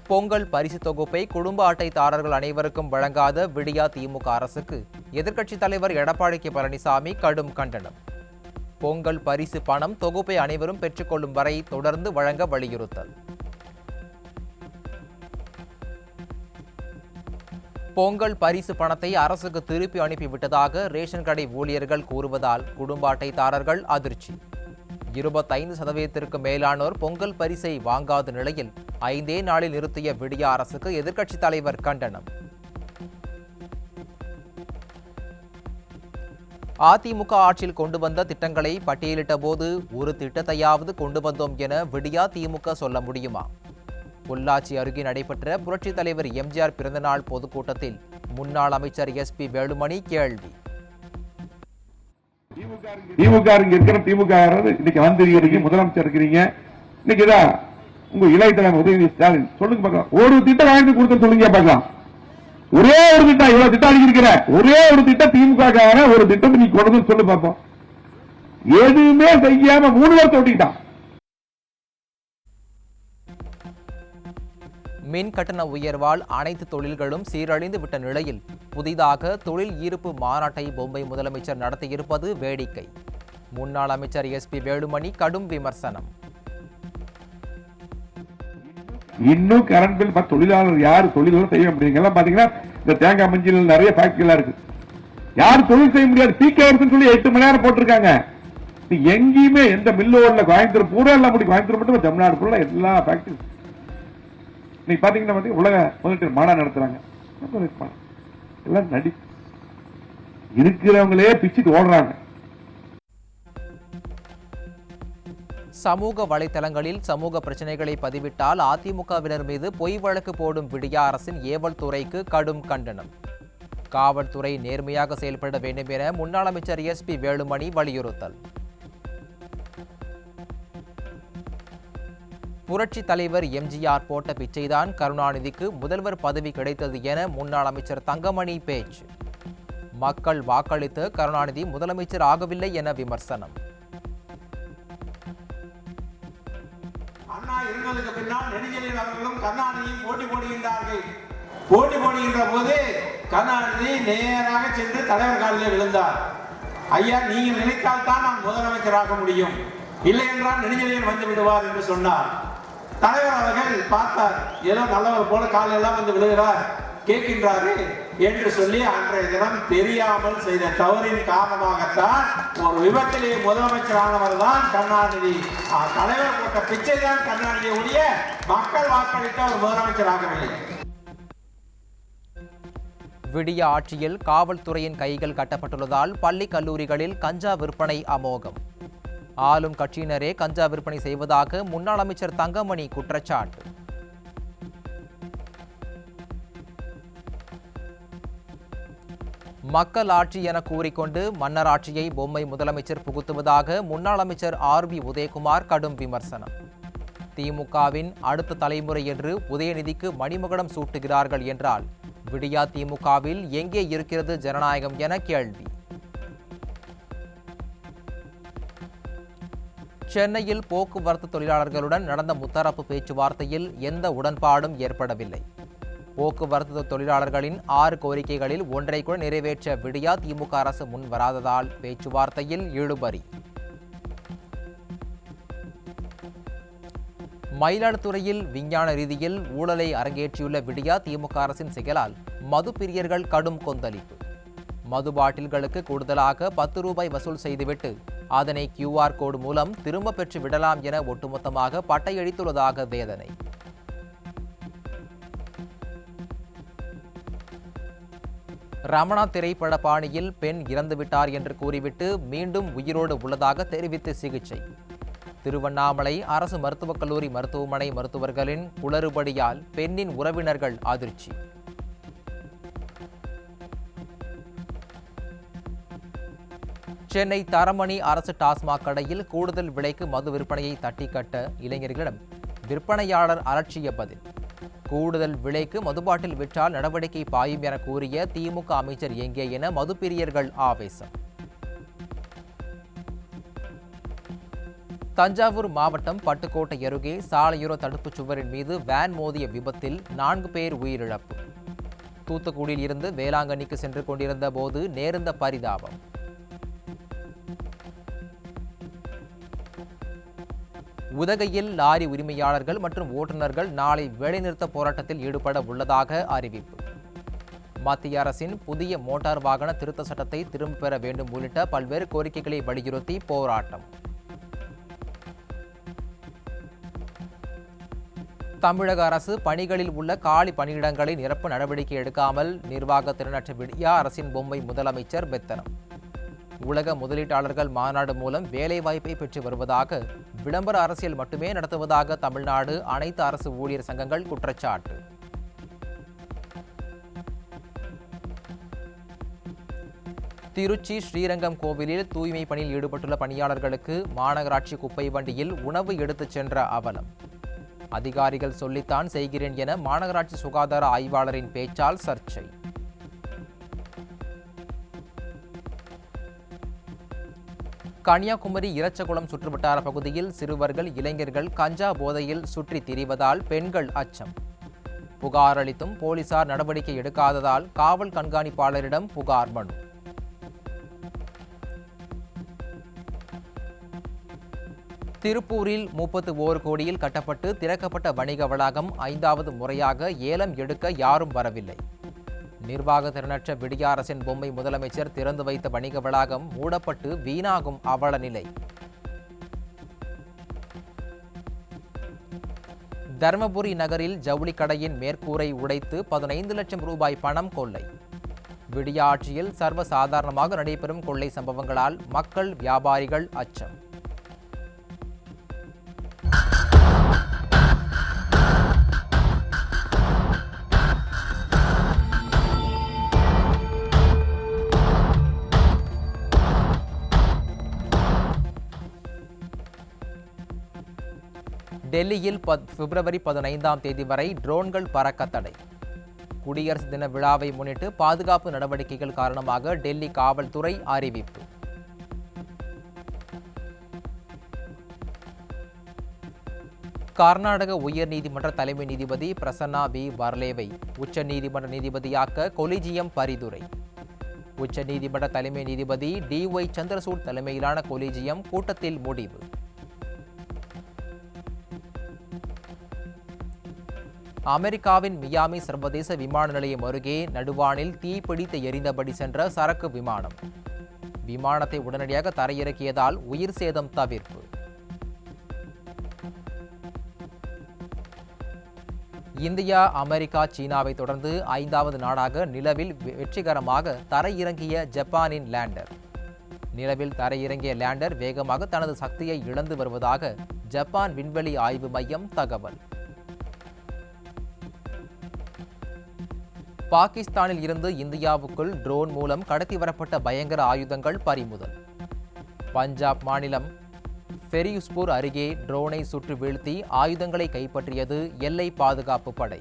பொங்கல் பரிசு தொகுப்பை குடும்ப அட்டைதாரர்கள் அனைவருக்கும் வழங்காத விடியா திமுக அரசுக்கு எதிர்க்கட்சித் தலைவர் எடப்பாடி கே பழனிசாமி கடும் கண்டனம். பொங்கல் பரிசு பணம் தொகுப்பை அனைவரும் பெற்றுக்கொள்ளும் வரை தொடர்ந்து வழங்க வலியுறுத்தல். பொங்கல் பரிசு பணத்தை அரசுக்கு திருப்பி அனுப்பிவிட்டதாக ரேஷன் கடை ஊழியர்கள் கூறுவதால் குடும்ப அட்டைதாரர்கள் அதிர்ச்சி. 25% மேலானோர் பொங்கல் பரிசை வாங்காத நிலையில் 5 நாளில் நிறுத்திய விடியா அரசுக்கு எதிர்க்கட்சித் தலைவர் கண்டனம். அதிமுக ஆட்சியில் கொண்டு வந்த திட்டங்களை பட்டியலிட்ட போது ஒரு திட்டத்தையாவது கொண்டு வந்தோம் என விடியா திமுக சொல்ல முடியுமா? பொள்ளாச்சி அருகே நடைபெற்ற புரட்சித் தலைவர் எம்ஜிஆர் பிறந்தநாள் பொதுக்கூட்டத்தில் முன்னாள் அமைச்சர் SP வேலுமணி கேள்வி. திமுக இருக்கிற திமுக இன்னைக்கு வந்திருக்கிறீங்க, முதலமைச்சர் இருக்கிறீங்க, இன்னைக்குதான் உங்க இளைய தலைவர் உதயநிதி ஸ்டாலின் சொல்லுங்க பார்க்கலாம், ஒரு திட்டம் வாங்கி கொடுத்து சொல்லுங்க பார்க்கலாம். ஒரே ஒரு திட்டம், இவ்வளவு திட்டம் அடிக்கிற ஒரே ஒரு திட்டம் திமுக ஒரு திட்டம் நீ கொண்டு சொல்லு பார்ப்போம். எதுவுமே செய்யாம 3 வருஷம் ஓட்டிட்டான். மின் கட்டண உயர்வால் அனைத்து தொழில்களும் சீரழிந்து விட்ட நிலையில் புதிதாக தொழில் ஈர்ப்பு மாநாட்டை பொம்மை முதலமைச்சர் நடத்தியிருப்பது வேடிக்கை. முன்னாள் அமைச்சர் SP வேலுமணி கடும் விமர்சனம். இன்னும் கரண்ட் பில் தொழிலாளர் யார் தொழில்களும் செய்ய முடியுங்க? பாத்தீங்கன்னா இந்த தேங்காய் மஞ்சில் நிறைய ஃபேக்டரிலாம் இருக்கு, யார் தொழில் செய்ய முடியாது. PKவர்ஸ் சொல்லி 8 மணி நேரம் போட்டிருக்காங்க. எங்கேயுமே எந்த மில்லோட கோயம்புத்தூர் பூரா எல்லாம் முடியும், கோயம்புத்தூர் மட்டும் தமிழ்நாடு பூரா எல்லா ஃபேக்டரி நீ பாத்தீங்கன்னா உலக முதலீட்டு மாநாடு நடத்துறாங்க. எல்லாம் நடி இருக்கிறவங்களே பிச்சுட்டு ஓடுறாங்க. சமூக வலைதளங்களில் சமூக பிரச்சனைகளை பதிவிட்டால் அதிமுகவினர் மீது பொய் வழக்கு போடும் விடியா அரசின் ஏவல் துறைக்கு கடும் கண்டனம். காவல்துறை நேர்மையாக செயல்பட வேண்டும் என முன்னாள் அமைச்சர் SP வேலுமணி வலியுறுத்தல். புரட்சி தலைவர் எம்ஜிஆர் போட்ட பிச்சைதான் கருணாநிதிக்கு முதல்வர் பதவி கிடைத்தது என முன்னாள் அமைச்சர் தங்கமணி பேச்சு. மக்கள் வாக்களித்து கருணாநிதி முதலமைச்சர் ஆகவில்லை என விமர்சனம். அண்ணா இருந்ததுக்கு பின்னால் நெடுஞ்செழியன் அவர்களும் கருணாநிதியும் போட்டி போடுகின்றார்கள். போட்டி போடுகின்ற போது கருணாநிதி நேராக சென்று தலைவர் காலிலே விழுந்தார். ஐயா, நீங்கள் நினைத்தால் தான் நான் முதலமைச்சராக முடியும், இல்லை என்றால் நெடுஞ்செழியன் வந்து விடுவார் என்று சொன்னார். தலைவர் அவர்கள் பார்த்தார், ஏதோ நல்லவர் போல காலெல்லாம் வந்து விழுகிறார், கேட்கின்றாரு என்று சொல்லி அன்றைய தினம் தெரியாமல் செய்த தவறின் காரணமாகத்தான் ஒரு விபத்திலே முதலமைச்சரானவர் தான் கருணாநிதி. தலைவர் போட்ட பிச்சை தான் கருணாநிதி உடைய மக்கள் வாக்களித்த ஒரு முதலமைச்சராகவில்லை. விடிய ஆட்சியில் காவல்துறையின் கைகள் கட்டப்பட்டுள்ளதால் பள்ளி கல்லூரிகளில் கஞ்சா விற்பனை அமோகம். ஆளும் கட்சியினரே கஞ்சா விற்பனை செய்வதாக முன்னாள் அமைச்சர் தங்கமணி குற்றச்சாட்டு. மக்கள் ஆட்சி என கூறிக்கொண்டு மன்னர் ஆட்சியை பொம்மை முதலமைச்சர் புகுத்துவதாக முன்னாள் அமைச்சர் RB உதயகுமார் கடும் விமர்சனம். திமுகவின் அடுத்த தலைமுறை என்று உதயநிதிக்கு மணிமகுடம் சூட்டுகிறார்கள் என்றால் விடியா திமுகவில் எங்கே இருக்கிறது ஜனநாயகம் என கேள்வி. சென்னையில் போக்குவரத்து தொழிலாளர்களுடன் நடந்த முத்தரப்பு பேச்சுவார்த்தையில் எந்த உடன்பாடும் ஏற்படவில்லை. போக்குவரத்து தொழிலாளர்களின் 6 கோரிக்கைகளில் ஒன்றை கூட நிறைவேற்ற விடியா திமுக அரசு முன் வராததால் பேச்சுவார்த்தையில் இழுபறி. மயிலாடுதுறையில் விஞ்ஞான ரீதியில் ஊழலை அரங்கேற்றியுள்ள விடியா திமுக அரசின் செயலால் மது பிரியர்கள் கடும் கொந்தளிப்பு. மது பாட்டில்களுக்கு கூடுதலாக 10 ரூபாய் வசூல் செய்துவிட்டு அதனை QR கோடு மூலம் திரும்ப பெற்று விடலாம் என ஒட்டுமொத்தமாக பட்டையடித்துள்ளதாக வேதனை. ரமணா திரைப்பட பாணியில் பெண் இறந்துவிட்டார் என்று கூறிவிட்டு மீண்டும் உயிரோடு உள்ளதாக தெரிவித்து சிகிச்சை. திருவண்ணாமலை அரசு மருத்துவக் கல்லூரி மருத்துவமனை மருத்துவர்களின் குளறுபடியால் பெண்ணின் உறவினர்கள் அதிர்ச்சி. சென்னை தரமணி அரசு டாஸ்மாக் கடையில் கூடுதல் விலைக்கு மது விற்பனையை தட்டி கட்ட இளைஞர்களிடம் விற்பனையாளர் அலட்சிய பதில். கூடுதல் விலைக்கு மதுபாட்டில் விற்றால் நடவடிக்கை பாயும் என கூறிய திமுக அமைச்சர் எங்கே என மதுப்பிரியர்கள் ஆவேசம். தஞ்சாவூர் மாவட்டம் பட்டுக்கோட்டை அருகே சாலையோர தடுப்புச் சுவரின் மீது வேன் மோதிய விபத்தில் 4 பேர் உயிரிழப்பு. தூத்துக்குடியில் இருந்து வேளாங்கண்ணிக்கு சென்று கொண்டிருந்த போது நேர்ந்த பரிதாபம். உதகையில் லாரி உரிமையாளர்கள் மற்றும் ஓட்டுநர்கள் நாளை வேலைநிறுத்த போராட்டத்தில் ஈடுபட உள்ளதாக அறிவிப்பு. மத்திய அரசின் புதிய மோட்டார் வாகன திருத்த சட்டத்தை திரும்பப் பெற வேண்டும் உள்ளிட்ட பல்வேறு கோரிக்கைகளை வலியுறுத்தி போராட்டம். தமிழக அரசு பணிகளில் உள்ள காலி பணியிடங்களை நிரப்ப நடவடிக்கை எடுக்காமல் நிர்வாக திறனற்ற விடியா அரசின் பொம்மை முதலமைச்சர் பெத்தனம். உலக முதலீட்டாளர்கள் மாநாடு மூலம் வேலைவாய்ப்பை பெற்று வருவதாக, விளம்பர அரசியல் மட்டுமே நடத்துவதாக தமிழ்நாடு அனைத்து அரசு ஊழியர் சங்கங்கள் குற்றச்சாட்டு. திருச்சி ஸ்ரீரங்கம் கோவிலில் தூய்மை பணியில் ஈடுபட்டுள்ள பணியாளர்களுக்கு மாநகராட்சி குப்பை வண்டியில் உணவு எடுத்துச் சென்ற அவலம். அதிகாரிகள் சொல்லித்தான் செய்கிறேன் என மாநகராட்சி சுகாதார ஆய்வாளரின் பேச்சால் சர்ச்சை. கன்னியாகுமரி இரச்சகுளம் சுற்றுவட்டார பகுதியில் சிறுவர்கள், இளைஞர்கள் கஞ்சா போதையில் சுற்றி திரிவதால் பெண்கள் அச்சம். புகார் அளித்தும் போலீசார் நடவடிக்கை எடுக்காததால் காவல் கண்காணிப்பாளரிடம் புகார் மனு. திருப்பூரில் 31 கோடியில் கட்டப்பட்டு திறக்கப்பட்ட வணிக வளாகம் 5வது முறையாக ஏலம் எடுக்க யாரும் வரவில்லை. நிர்வாக திறனற்ற விடியா அரசின் பொம்மை முதலமைச்சர் திறந்து வைத்த வணிக வளாகம் மூடப்பட்டு வீணாகும் அவல நிலை. தர்மபுரி நகரில் ஜவுளி கடையின் மேற்கூரை உடைத்து 15 லட்சம் ரூபாய் பணம் கொள்ளை. விடியா ஆட்சியில் சர்வசாதாரணமாக நடைபெறும் கொள்ளை சம்பவங்களால் மக்கள், வியாபாரிகள் அச்சம். டெல்லியில் பிப்ரவரி 15ஆம் தேதி வரை ட்ரோன்கள் பறக்க தடை. குடியரசு தின விழாவை முன்னிட்டு பாதுகாப்பு நடவடிக்கைகள் காரணமாக டெல்லி காவல்துறை அறிவிப்பு. கர்நாடக உயர்நீதிமன்ற தலைமை நீதிபதி பிரசன்னா பி வர்லேவை உச்சநீதிமன்ற நீதிபதியாக்க கொலிஜியம் பரிந்துரை. உச்சநீதிமன்ற தலைமை நீதிபதி DY சந்திரசூட் தலைமையிலான கொலிஜியம் கூட்டத்தில் முடிவு. அமெரிக்காவின் மியாமி சர்வதேச விமான நிலையம் அருகே நடுவானில் தீப்பிடித்து எரிந்தபடி சென்ற சரக்கு விமானம். விமானத்தை உடனடியாக தரையிறக்கியதால் உயிர் சேதம் தவிர்ப்பு. இந்தியா, அமெரிக்கா, சீனாவை தொடர்ந்து 5வது நாடாக நிலவில் வெற்றிகரமாக தரையிறங்கிய ஜப்பானின் லேண்டர். நிலவில் தரையிறங்கிய லேண்டர் வேகமாக தனது சக்தியை இழந்து வருவதாக ஜப்பான் விண்வெளி ஆய்வு மையம் தகவல். பாகிஸ்தானில் இருந்து இந்தியாவுக்குள் ட்ரோன் மூலம் கடத்தி வரப்பட்ட பயங்கர ஆயுதங்கள் பறிமுதல். பஞ்சாப் மாநிலம் ஃபெரியுஸ்பூர் அருகே ட்ரோனை சுட்டு வீழ்த்தி ஆயுதங்களை கைப்பற்றியது எல்லை பாதுகாப்பு படை.